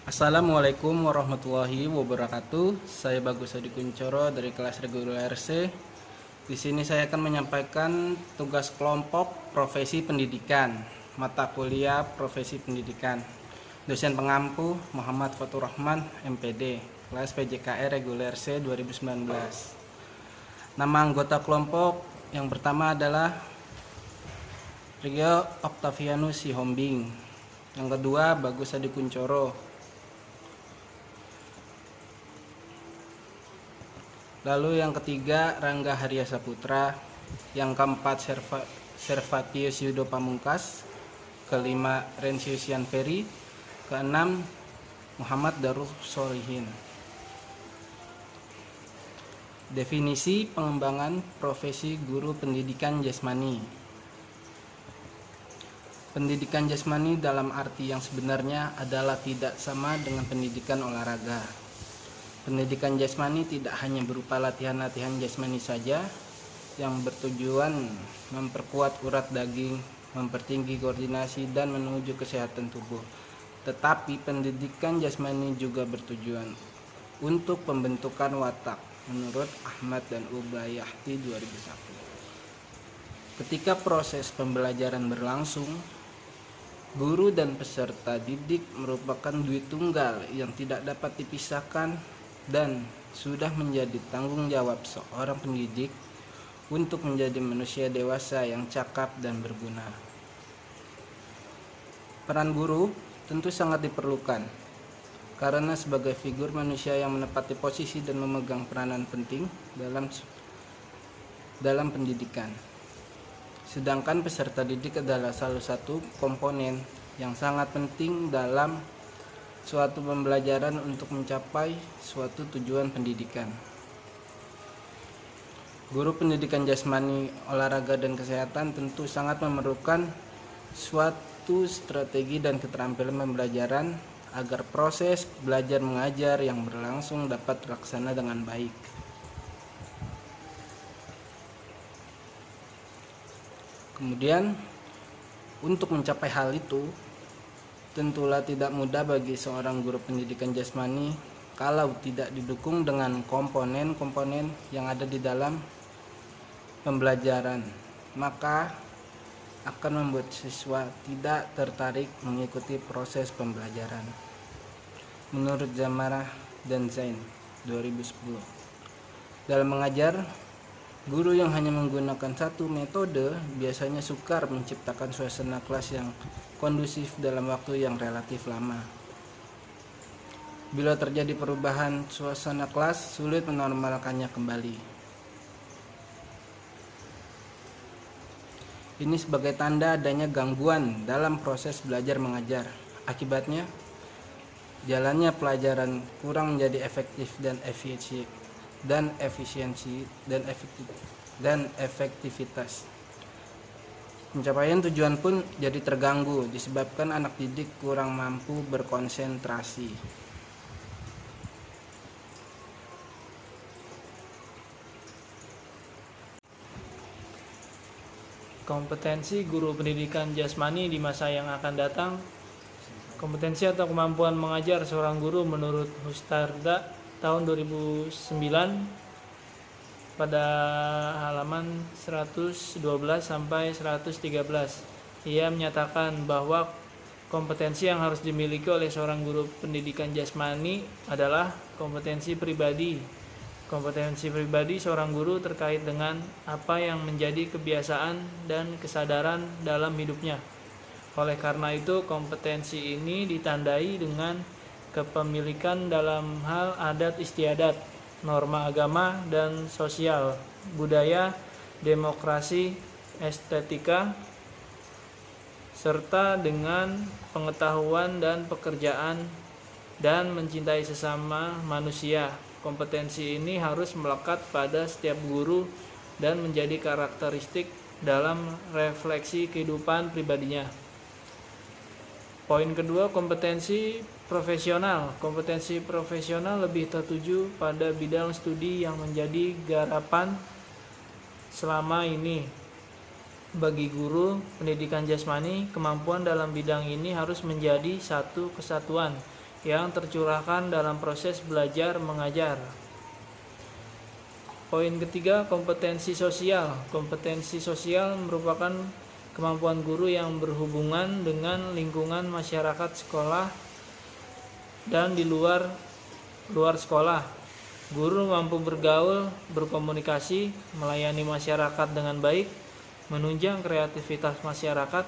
Assalamualaikum warahmatullahi wabarakatuh. Saya Bagus Adi Kuncoro dari kelas reguler C. Di sini saya akan menyampaikan tugas kelompok profesi pendidikan, mata kuliah profesi pendidikan. Dosen pengampu Muhammad Fatur Rahman, MPD, kelas PJKR reguler C 2019. Nama anggota kelompok yang pertama adalah Rio Octavianus Sihombing. Yang kedua Bagus Adi Kuncoro. Lalu yang ketiga Rangga Haria Saputra, yang keempat Servatius Yudo Pamungkas, kelima Rensius Yan Peri, keenam Muhammad Darus Solihin. Definisi pengembangan profesi guru pendidikan jasmani. Pendidikan jasmani dalam arti yang sebenarnya adalah tidak sama dengan pendidikan olahraga. Pendidikan jasmani tidak hanya berupa latihan-latihan jasmani saja yang bertujuan memperkuat urat daging, mempertinggi koordinasi, dan menuju kesehatan tubuh. Tetapi pendidikan jasmani juga bertujuan untuk pembentukan watak menurut Ahmad dan Ubayahti 2001. Ketika proses pembelajaran berlangsung, guru dan peserta didik merupakan duit tunggal yang tidak dapat dipisahkan dan sudah menjadi tanggung jawab seorang pendidik untuk menjadi manusia dewasa yang cakap dan berguna. Peran guru tentu sangat diperlukan karena sebagai figur manusia yang menepati posisi dan memegang peranan penting dalam pendidikan. Sedangkan peserta didik adalah salah satu komponen yang sangat penting dalam suatu pembelajaran untuk mencapai suatu tujuan pendidikan. Guru pendidikan jasmani, olahraga, dan kesehatan tentu sangat memerlukan suatu strategi dan keterampilan pembelajaran agar proses belajar mengajar yang berlangsung dapat terlaksana dengan baik. Kemudian, untuk mencapai hal itu, tentulah tidak mudah bagi seorang guru pendidikan jasmani kalau tidak didukung dengan komponen-komponen yang ada di dalam pembelajaran, maka akan membuat siswa tidak tertarik mengikuti proses pembelajaran. Menurut Zamarah dan Zain 2010, dalam mengajar, guru yang hanya menggunakan satu metode biasanya sukar menciptakan suasana kelas yang kondusif dalam waktu yang relatif lama. Bila terjadi perubahan suasana kelas, sulit menormalkannya kembali. Ini sebagai tanda adanya gangguan dalam proses belajar mengajar. Akibatnya, jalannya pelajaran kurang menjadi efektif dan efektivitas. Pencapaian tujuan pun jadi terganggu disebabkan anak didik kurang mampu berkonsentrasi. Kompetensi guru pendidikan jasmani di masa yang akan datang. Kompetensi atau kemampuan mengajar seorang guru menurut Hustarda tahun 2009 pada halaman 112 sampai 113. Ia menyatakan bahwa kompetensi yang harus dimiliki oleh seorang guru pendidikan jasmani adalah kompetensi pribadi. Kompetensi pribadi seorang guru terkait dengan apa yang menjadi kebiasaan dan kesadaran dalam hidupnya. Oleh karena itu, kompetensi ini ditandai dengan kepemilikan dalam hal adat istiadat, norma agama dan sosial, budaya, demokrasi, estetika, serta dengan pengetahuan dan pekerjaan dan mencintai sesama manusia. Kompetensi ini harus melekat pada setiap guru dan menjadi karakteristik dalam refleksi kehidupan pribadinya. Poin kedua, kompetensi profesional. Kompetensi profesional lebih tertuju pada bidang studi yang menjadi garapan selama ini. Bagi guru pendidikan jasmani, kemampuan dalam bidang ini harus menjadi satu kesatuan yang tercurahkan dalam proses belajar mengajar. Poin ketiga, kompetensi sosial. Kompetensi sosial merupakan kemampuan guru yang berhubungan dengan lingkungan masyarakat sekolah dan di luar sekolah. Guru mampu bergaul, berkomunikasi, melayani masyarakat dengan baik, menunjang kreativitas masyarakat,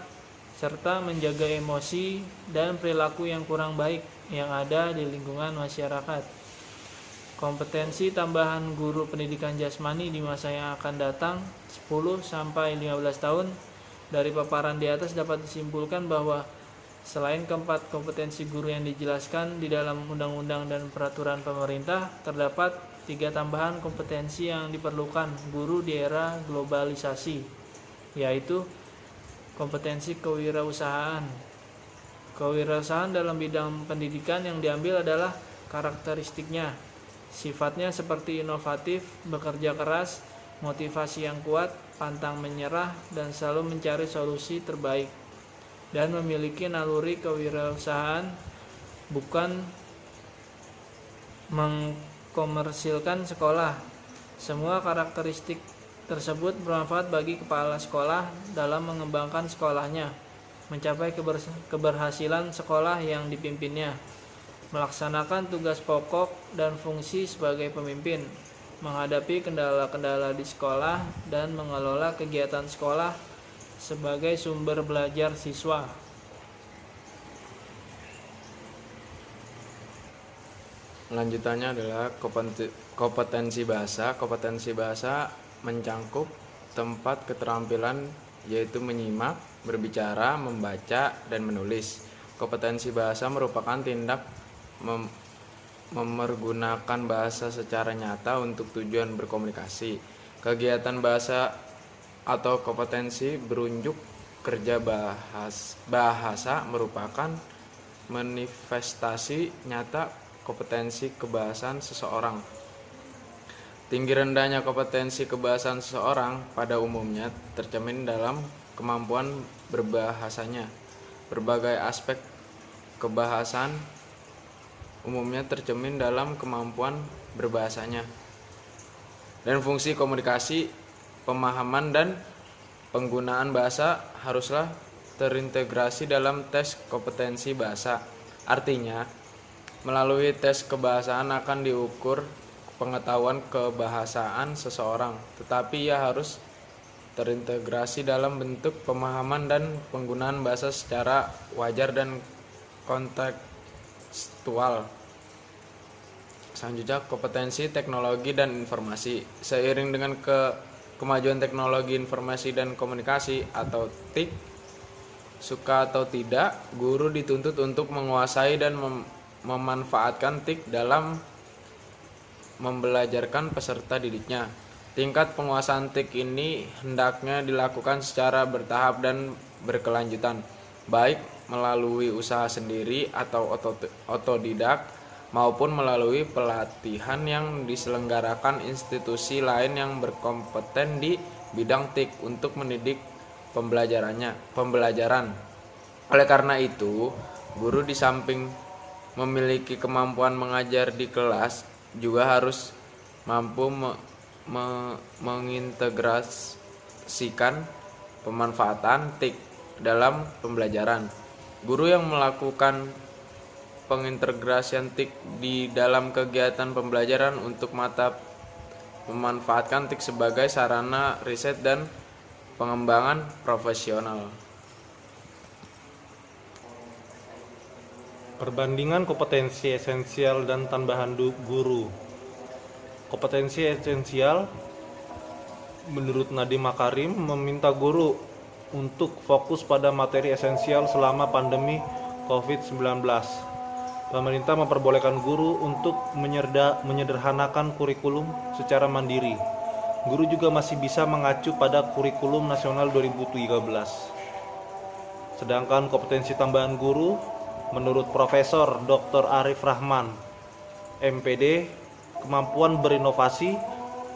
serta menjaga emosi dan perilaku yang kurang baik yang ada di lingkungan masyarakat. Kompetensi tambahan guru pendidikan jasmani di masa yang akan datang 10-15 tahun. Dari paparan di atas dapat disimpulkan bahwa selain keempat kompetensi guru yang dijelaskan di dalam undang-undang dan peraturan pemerintah, terdapat 3 tambahan kompetensi yang diperlukan guru di era globalisasi, yaitu kompetensi kewirausahaan. Kewirausahaan dalam bidang pendidikan yang diambil adalah karakteristiknya. Sifatnya seperti inovatif, bekerja keras, motivasi yang kuat, pantang menyerah, dan selalu mencari solusi terbaik, dan memiliki naluri kewirausahaan, bukan mengkomersilkan sekolah. Semua karakteristik tersebut bermanfaat bagi kepala sekolah dalam mengembangkan sekolahnya, mencapai keberhasilan sekolah yang dipimpinnya, melaksanakan tugas pokok dan fungsi sebagai pemimpin, menghadapi kendala-kendala di sekolah, dan mengelola kegiatan sekolah sebagai sumber belajar siswa. Lanjutannya adalah kompetensi bahasa. Kompetensi bahasa mencangkup tempat keterampilan yaitu menyimak, berbicara, membaca, dan menulis. Kompetensi bahasa merupakan tindak mempergunakan bahasa secara nyata untuk tujuan berkomunikasi. Kegiatan bahasa atau kompetensi berunjuk kerja bahasa merupakan manifestasi nyata kompetensi kebahasaan seseorang. Tinggi rendahnya kompetensi kebahasaan seseorang pada umumnya tercermin dalam kemampuan berbahasanya. Berbagai aspek kebahasaan umumnya tercermin dalam kemampuan berbahasanya. Dan fungsi komunikasi, pemahaman, dan penggunaan bahasa haruslah terintegrasi dalam tes kompetensi bahasa. Artinya, melalui tes kebahasaan akan diukur pengetahuan kebahasaan seseorang, tetapi ia harus terintegrasi dalam bentuk pemahaman dan penggunaan bahasa secara wajar dan kontekstual. Selanjutnya, kompetensi teknologi dan informasi. Seiring dengan kemajuan teknologi informasi dan komunikasi atau TIK, suka atau tidak, guru dituntut untuk menguasai dan memanfaatkan TIK dalam membelajarkan peserta didiknya. Tingkat penguasaan TIK ini hendaknya dilakukan secara bertahap dan berkelanjutan, baik melalui usaha sendiri atau otodidak maupun melalui pelatihan yang diselenggarakan institusi lain yang berkompeten di bidang TIK untuk mendidik pembelajaran. Oleh karena itu, guru di samping memiliki kemampuan mengajar di kelas juga harus mampu mengintegrasikan pemanfaatan TIK dalam pembelajaran. Guru yang melakukan pengintegrasian TIK di dalam kegiatan pembelajaran untuk memanfaatkan TIK sebagai sarana riset dan pengembangan profesional. Perbandingan kompetensi esensial dan tambahan guru. Kompetensi esensial menurut Nadiem Makarim meminta guru untuk fokus pada materi esensial selama pandemi COVID-19. Pemerintah memperbolehkan guru untuk menyederhanakan kurikulum secara mandiri. Guru juga masih bisa mengacu pada kurikulum nasional 2013. Sedangkan kompetensi tambahan guru menurut Profesor Dr. Arif Rahman, MPD, kemampuan berinovasi,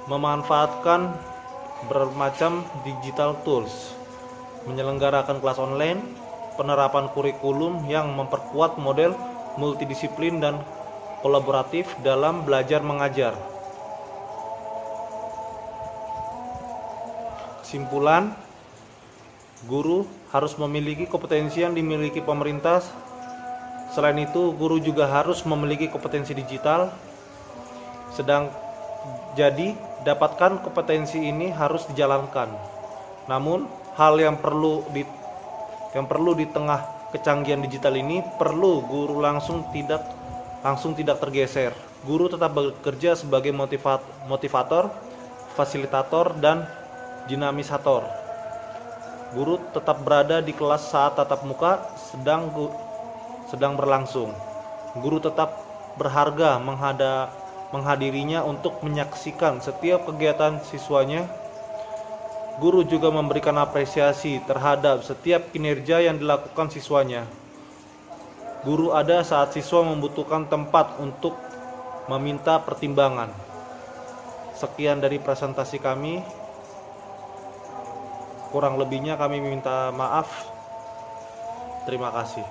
memanfaatkan bermacam digital tools, menyelenggarakan kelas online, penerapan kurikulum yang memperkuat model multidisiplin dan kolaboratif dalam belajar mengajar. Kesimpulan, guru harus memiliki kompetensi yang dimiliki pemerintah. Selain itu, guru juga harus memiliki kompetensi digital. Jadi, dapatkan kompetensi ini harus dijalankan. Namun, hal yang perlu di tengah kecanggihan digital ini perlu guru langsung tidak tergeser. Guru tetap bekerja sebagai motivator, fasilitator, dan dinamisator. Guru tetap berada di kelas saat tatap muka sedang berlangsung. Guru tetap berharga menghadirinya untuk menyaksikan setiap kegiatan siswanya. Guru juga memberikan apresiasi terhadap setiap kinerja yang dilakukan siswanya. Guru ada saat siswa membutuhkan tempat untuk meminta pertimbangan. Sekian dari presentasi kami. Kurang lebihnya kami minta maaf. Terima kasih.